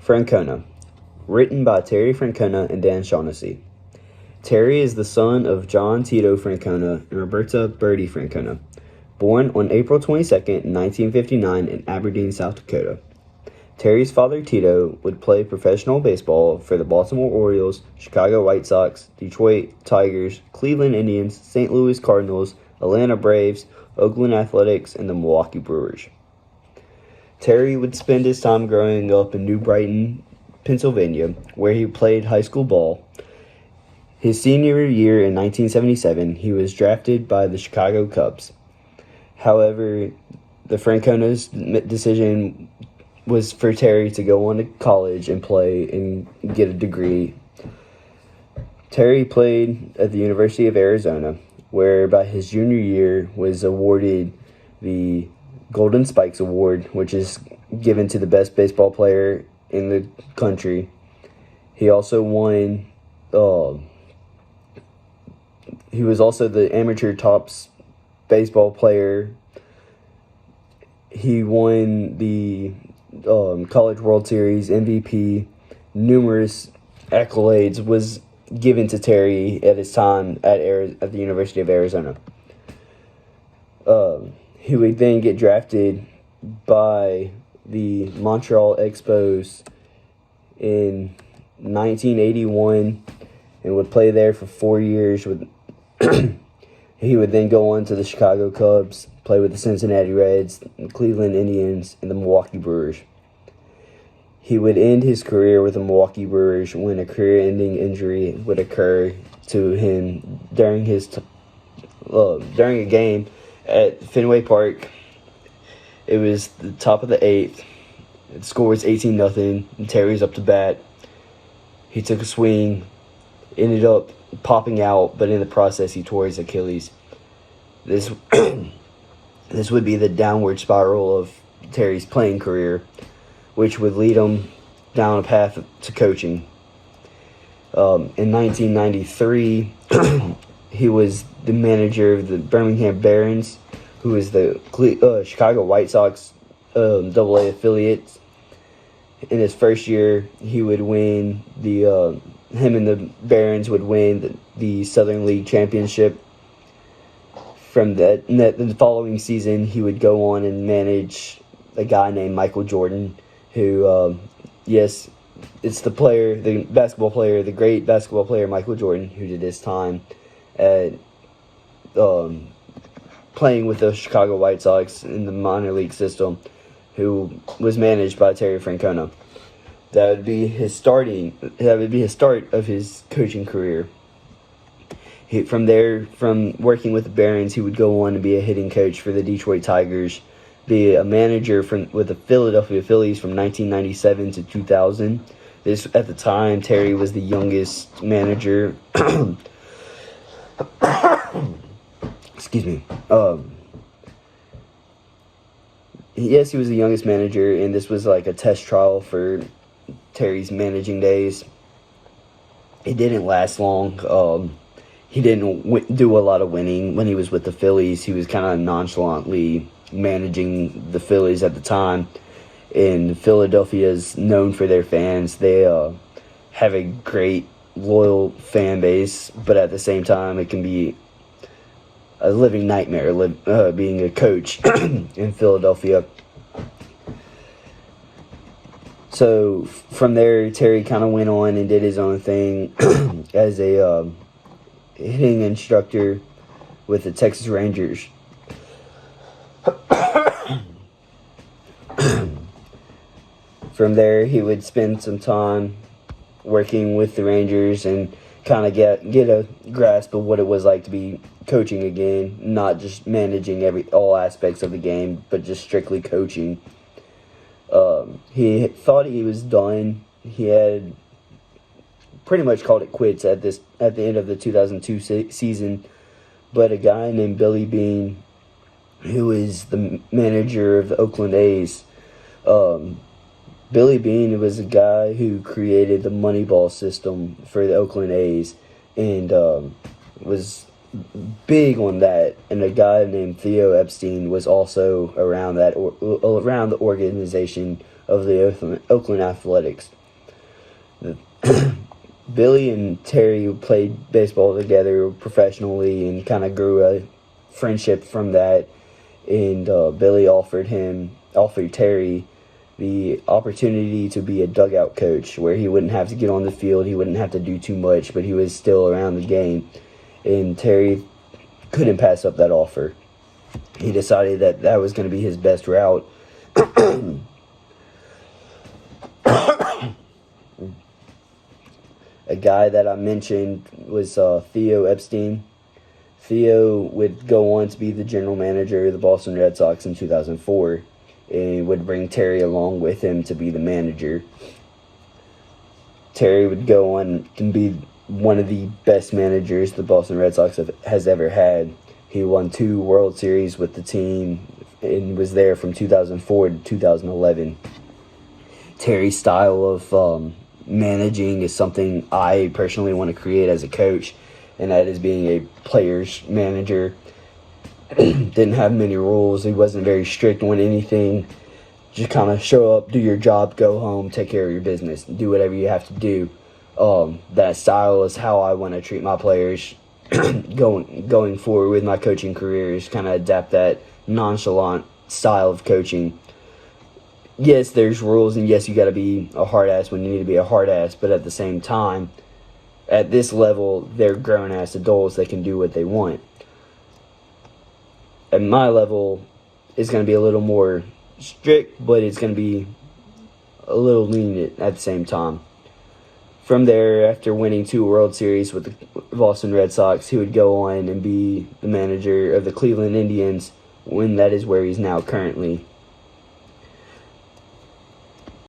Francona, written by Terry Francona and Dan Shaughnessy. Terry is the son of John Tito Francona and Roberta Birdie Francona, born on April 22, 1959 in Aberdeen, South Dakota. Terry's father, Tito, would play professional baseball for the Baltimore Orioles, Chicago White Sox, Detroit Tigers, Cleveland Indians, St. Louis Cardinals, Atlanta Braves, Oakland Athletics, and the Milwaukee Brewers. Terry would spend his time growing up in New Brighton, Pennsylvania, where he played high school ball. His senior year in 1977, he was drafted by the Chicago Cubs. However, the Francona's decision was for Terry to go on to college and play and get a degree. Terry played at the University of Arizona, where by his junior year was awarded the Golden Spikes Award, which is given to the best baseball player in the country. He also won, he was also the amateur tops baseball player. He won the College World Series MVP. Numerous accolades was given to Terry at his time at the University of Arizona. He would then get drafted by the Montreal Expos in 1981 and would play there for 4 years. He would then go on to the Chicago Cubs, play with the Cincinnati Reds, the Cleveland Indians, and the Milwaukee Brewers. He would end his career with the Milwaukee Brewers when a career-ending injury would occur to him during a game at Fenway Park. It was the top of the 8th. The score was 18-0, and Terry's up to bat. He took a swing, ended up popping out, but in the process he tore his Achilles. This would be the downward spiral of Terry's playing career, which would lead him down a path to coaching. In 1993, he was the manager of the Birmingham Barons, who is the Chicago White Sox AA affiliate. In his first year, he would win him and the Barons would win the Southern League Championship. From the following season, he would go on and manage a guy named Michael Jordan, who, yes, it's the great basketball player Michael Jordan, who did his time at playing with the Chicago White Sox in the minor league system, who was managed by Terry Francona. That would be his start of his coaching career. From working with the Barons, he would go on to be a hitting coach for the Detroit Tigers, be a manager with the Philadelphia Phillies from 1997 to 2000. At the time, Terry was the youngest manager. Excuse me. Yes, he was the youngest manager, and this was like a test trial for Terry's managing days. It didn't last long. He didn't do a lot of winning when he was with the Phillies. He was kind of nonchalantly managing the Phillies at the time. And Philadelphia is known for their fans. They have a great, loyal fan base, but at the same time, it can be a living nightmare being a coach in Philadelphia. So from there, Terry kind of went on and did his own thing as a hitting instructor with the Texas Rangers. From there, he would spend some time working with the Rangers and kind of get a grasp of what it was like to be coaching again, not just managing all aspects of the game, but just strictly coaching. He thought he was done. He had pretty much called it quits at the end of the 2002 season, but a guy named Billy Beane, who is the manager of the Oakland A's, Billy Beane was a guy who created the Moneyball system for the Oakland A's and was big on that. And a guy named Theo Epstein was also around the organization of the Oakland Athletics. Billy and Terry played baseball together professionally and kind of grew a friendship from that. And Billy offered Terry the opportunity to be a dugout coach, where he wouldn't have to get on the field, he wouldn't have to do too much, but he was still around the game. And Terry couldn't pass up that offer. He decided that that was going to be his best route. A guy that I mentioned was Theo Epstein. Theo would go on to be the general manager of the Boston Red Sox in 2004, and would bring Terry along with him to be the manager. Terry would go on to be one of the best managers the Boston Red Sox has ever had. He won 2 World Series with the team and was there from 2004 to 2011. Terry's style of managing is something I personally want to create as a coach, and that is being a player's manager. Didn't have many rules. He wasn't very strict on anything. Just kind of show up, do your job, go home, take care of your business, do whatever you have to do. That style is how I want to treat my players going forward with my coaching career, is kind of adapt that nonchalant style of coaching. Yes, there's rules, and yes, you got to be a hard ass when you need to be a hard ass, but at the same time, at this level, they're grown ass adults. They can do what they want. At my level, it's going to be a little more strict, but it's going to be a little lenient at the same time. From there, after winning 2 World Series with the Boston Red Sox, he would go on and be the manager of the Cleveland Indians, when that is where he's now currently.